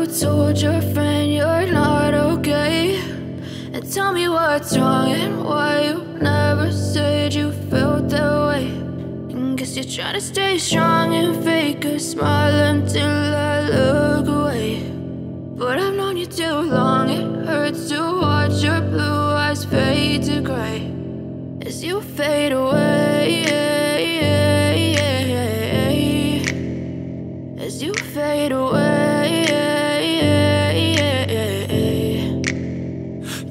told your friend you're not okay? And tell me what's wrong and why you never said you felt that way. And guess you're trying to stay strong and fake a smile until I look away. But I've known you too long, it hurts to watch your blue eyes fade to gray as you fade away, as you fade away.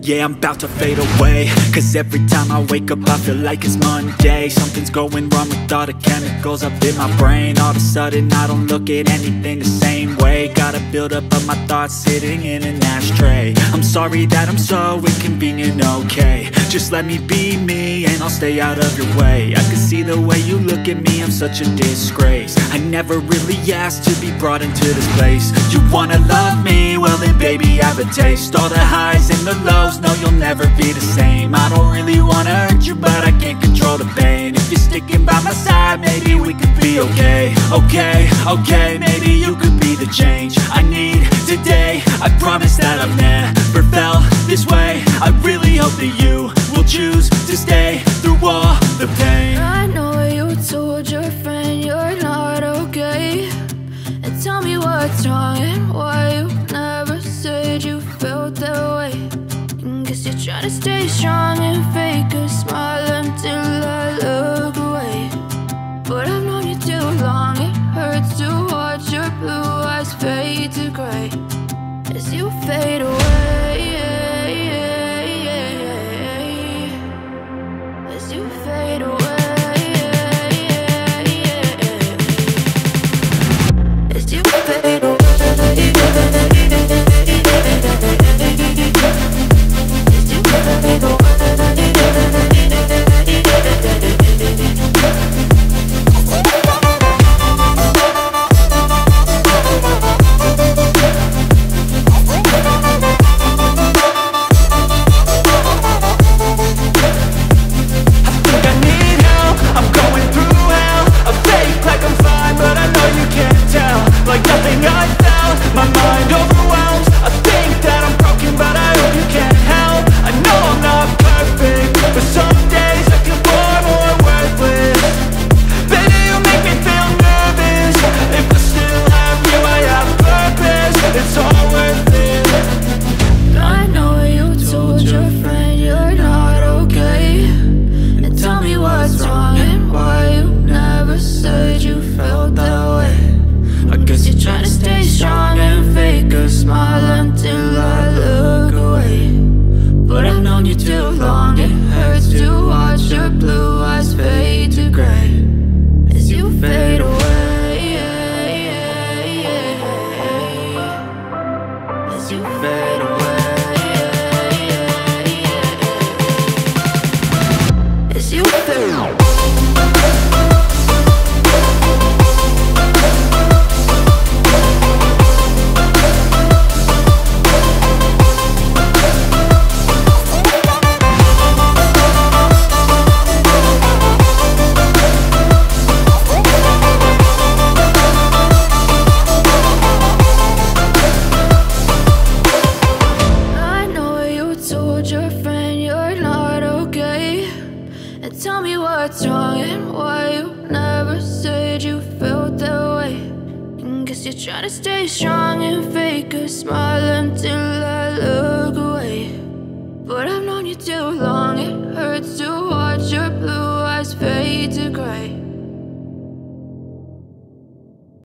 Yeah, I'm about to fade away, cause every time I wake up I feel like it's Monday. Something's going wrong with all the chemicals up in my brain. All of a sudden I don't look at anything the same way. Gotta build up of my thoughts sitting in an ashtray. I'm sorry that I'm so inconvenient, okay? Just let me be me and I'll stay out of your way. I can see the way you look at me, I'm such a disgrace. I never really asked to be brought into this place. You wanna love me? Well then baby, have a taste. All the highs and the lows, no, you'll never be the same. I don't really wanna hurt you, but I can't control the pain. If you're sticking by my side, maybe we could be okay. Okay, maybe you could be the change I need today. I promise that I've never felt this way. I really hope that you will choose to stay through all the pain. I know you told your friend you're not okay. And tell me what's wrong and why you never said you felt that way. Guess you're trying to stay strong and fake a smile until I look away. But I've known you too long, it hurts to watch your blue eyes fade to gray as you fade away, as you fade away, as you fade away. Tell me what's wrong and why you never said you felt that way. And guess you're trying to stay strong and fake a smile until I look away. But I've known you too long, it hurts to watch your blue eyes fade to gray